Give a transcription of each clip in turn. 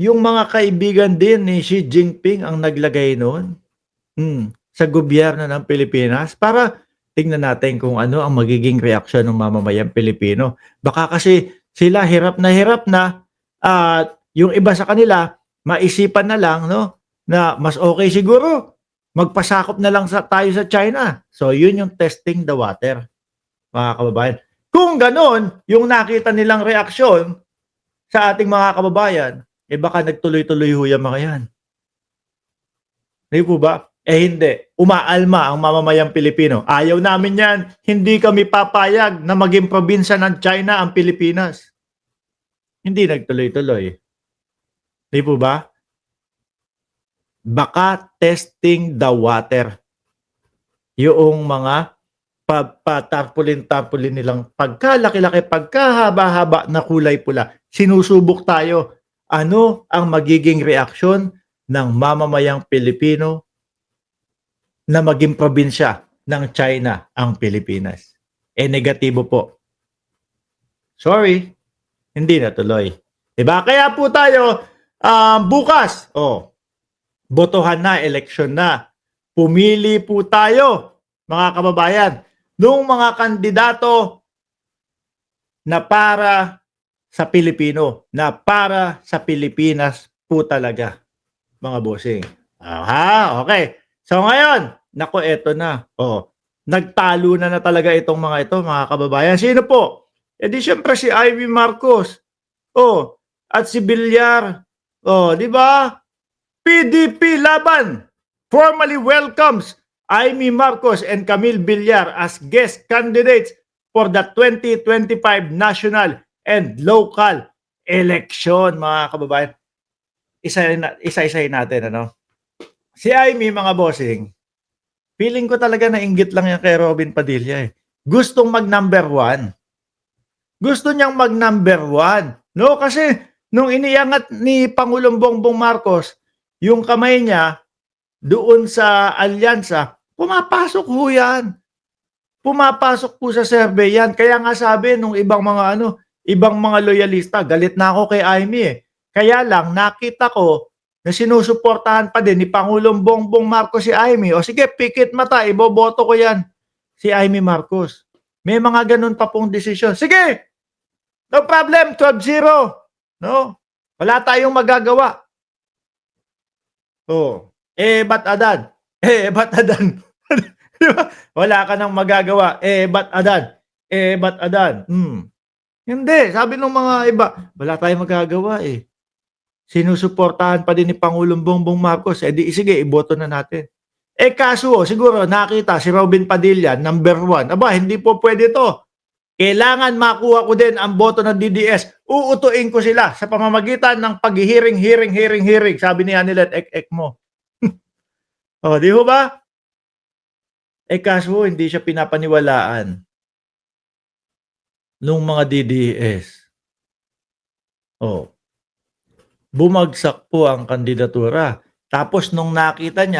Yung mga kaibigan din ni Xi Jinping ang naglagay nun, sa gobyerno ng Pilipinas para tingnan natin kung ano ang magiging reaksyon ng mamamayang Pilipino. Baka kasi sila hirap na at yung iba sa kanila maisipan na lang 'no, na mas okey siguro magpasakop na lang tayo sa China. So yun yung testing the water, mga kababayan. Kung gano'n yung nakita nilang reaksyon sa ating mga kababayan, eh, baka nagtuloy-tuloy ho yang mga yan. 'Di po ba? Eh, hindi, umaalma ang mamamayang Pilipino, "Ayaw namin 'yan, hindi kami papayag na maging probinsya ng China ang Pilipinas." Hindi nagtuloy-tuloy, 'di po ba? Baka testing the water yoong mga patarpulin-tarpulin nilang pagkalaki-laki, pagkahaba-haba na kulay pula. Sinusubok tayo, ano ang magiging reaksyon ng mamamayang Pilipino na maging probinsya ng China ang Pilipinas? Eh, negatibo po. Sorry, hindi natuloy. 'Di ba? Kaya po tayo, bukas, botohan na, eleksyon na. Pumili po tayo, mga kababayan, nung mga kandidato na para sa Pilipino, na para sa Pilipinas po talaga, mga bossing. Okay. So ngayon, naku, eto na. Nagtalo na talaga itong mga ito, mga kababayan. Sino po? Eh di syempre si Ivy Marcos. At si Villar. Di ba? PDP laban formally welcomes Amy Marcos and Camille Villar as guest candidates for the 2025 national and local election, mga kababayan. Isa-isahin natin, ano? Si Amy, mga bossing, feeling ko talaga nainggit lang yan kay Robin Padilla, eh. Gustong mag-number one. Gusto niyang mag-number one. No, kasi nung iniangat ni Pangulong Bongbong Marcos yung kamay niya doon sa alyansa, pumapasok ho yan. Pumapasok po sa survey yan. Kaya nga sabi nung ibang mga loyalista, galit na ako kay Amy, eh. Kaya lang nakita ko na sinusuportahan pa din ni Pangulong Bongbong Marcos si Amy. O sige, pikit mata, iboboto ko yan, si Amy Marcos. May mga ganun pa pong desisyon. Sige, no problem, 12-0. No? Wala tayong magagawa. Ba't adan? Ba't adan? Diba? Wala ka nang magagawa. Ba't adan? Ba't adan? Hindi, sabi ng mga iba, wala tayong magagawa, eh. Sinusuportahan pa din ni Pangulong Bongbong Marcos, di sige, iboto na natin. Kaso siguro nakita si Robin Padilla, number 1, aba, hindi po pwede 'to. Kailangan makuha ko din ang boto ng DDS. Uutuin ko sila sa pamamagitan ng paghihiring, sabi ni Anilet ek mo. Di ho ba? Kaso hindi siya pinapaniwalaan nung mga DDS. Bumagsak po ang kandidatura. Tapos nung nakita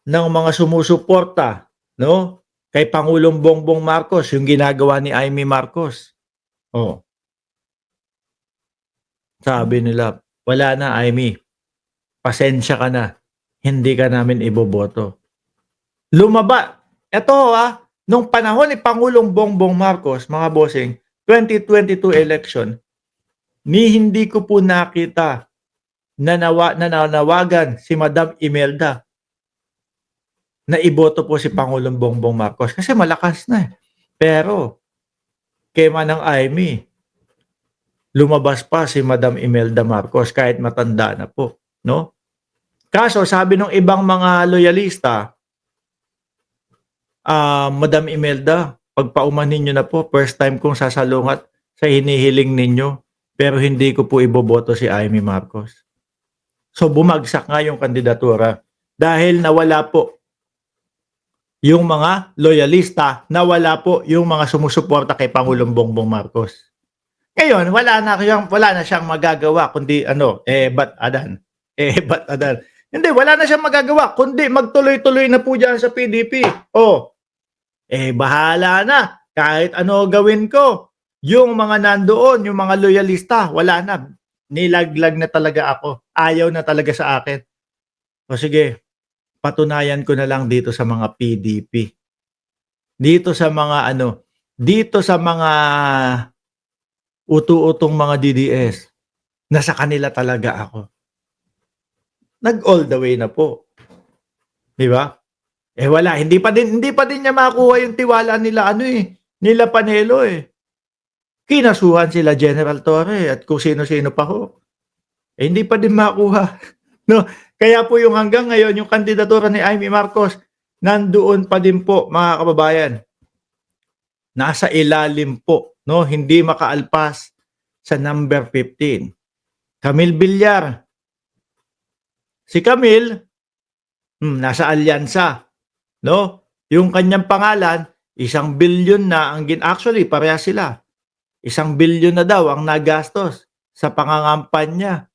ng mga sumusuporta, no, kay Pangulong Bongbong Marcos yung ginagawa ni Amy Marcos. Sabi nila, wala na Amy, pasensya ka na, hindi ka namin iboboto. Ito nung panahon ni Pangulong Bongbong Marcos, mga bossing, 2022 election, hindi ko po nakita na nanawagan si Madam Imelda na iboto po si Pangulong Bongbong Marcos kasi malakas na, eh. Pero kay Manang Amy, lumabas pa si Madam Imelda Marcos kahit matanda na po, no? Kaso sabi ng ibang mga loyalista, Madam Imelda, pagpaumanin niyo na po, first time kong sasalungat sa hinihiling ninyo, pero hindi ko po iboboto si Amy Marcos. So bumagsak nga yung kandidatura dahil nawala po yung mga loyalista, nawala po yung mga sumusuporta kay Pangulong Bongbong Marcos. Ngayon, wala na siyang magagawa kundi ba't adan? Ba't adan? Hindi, wala na siyang magagawa kundi magtuloy-tuloy na po diyan sa PDP. Bahala na kahit ano gawin ko. Yung mga nandoon, yung mga loyalista, wala na. Nilaglag na talaga ako. Ayaw na talaga sa akin. O sige, patunayan ko na lang dito sa mga PDP. Dito sa mga ano, dito sa mga utu-utong mga DDS, na sa kanila talaga ako. Nag all the way na po, 'di ba? Eh wala, hindi pa din niya makuha yung tiwala nila ano eh, nila Panelo eh. Kinasuhan sila General Torre at kung sino-sino pa ho. Eh hindi pa din makuha, no? Kaya po yung hanggang ngayon yung kandidatura ni Amy Marcos nandoon pa din po mga kababayan. Nasa ilalim po, no? Hindi makaalpas sa number 15. Camille Villar. Si Camille, nasa alyansa, no? Yung kanyang pangalan, 1 bilyon na ang actually parehas sila. 1 bilyon na daw ang nagastos sa pangangampanya.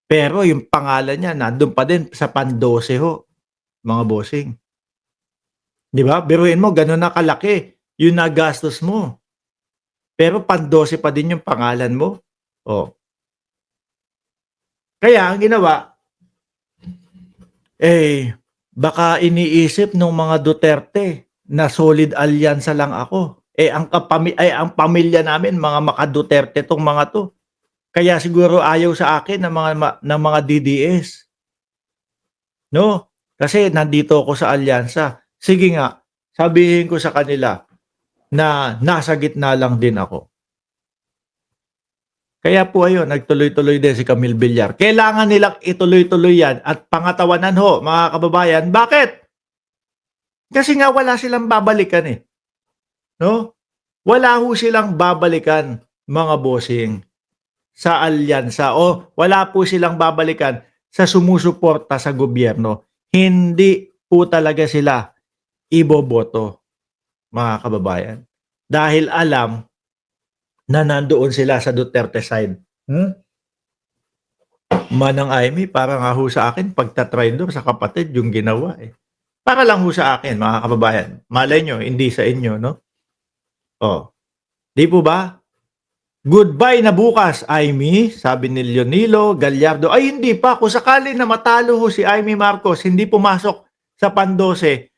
Pero yung pangalan niya nandun pa din sa pan-12 ho, mga bossing. 'Di ba? Biruin mo gano'n na kalaki yung nagastos mo. Pero pan-12 pa din yung pangalan mo. Oh. Kaya ang ginawa, baka iniisip nung mga Duterte na solid alyansa lang ako. Ang pamilya namin mga maka-Duterte 'tong mga 'to. Kaya siguro ayaw sa akin ng mga DDS. No? Kasi nandito ako sa alyansa. Sige nga, sabihin ko sa kanila na nasa gitna lang din ako. Kaya po ayun, nagtuloy-tuloy din si Camille Villar. Kailangan nilang ituloy-tuloy yan at pangatawanan ho, mga kababayan. Bakit? Kasi nga wala silang babalikan eh. No? Wala ho silang babalikan, mga bossing, sa alyansa o wala po silang babalikan sa sumusuporta sa gobyerno. Hindi po talaga sila iboboto, mga kababayan. Dahil alam na nandoon sila sa Duterte side. Manang Aimee, para nga ho sa akin, pagtatraidor sa kapatid yung ginawa eh. Para lang ho sa akin, mga kababayan. Malay nyo, hindi sa inyo, no? Oh, di po ba? Goodbye na bukas, Aimee, sabi ni Leonilo Gallardo. Ay, hindi pa. Kung sakali na matalo ho si Aimee Marcos, hindi pumasok sa pan-12,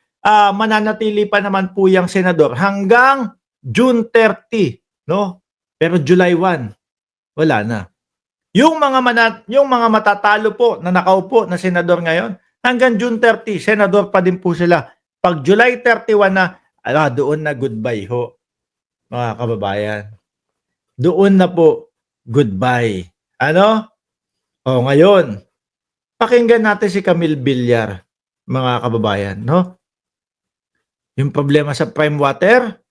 mananatili pa naman po yung senador hanggang June 30, no? Pero July 1, wala na. Yung mga matatalo po na nakaupo na senador ngayon, hanggang June 30, senador pa din po sila. Pag July 31 na, doon na goodbye ho, mga kababayan. Doon na po, goodbye. Ano? O ngayon, pakinggan natin si Camille Villar, mga kababayan, no? Yung problema sa prime water,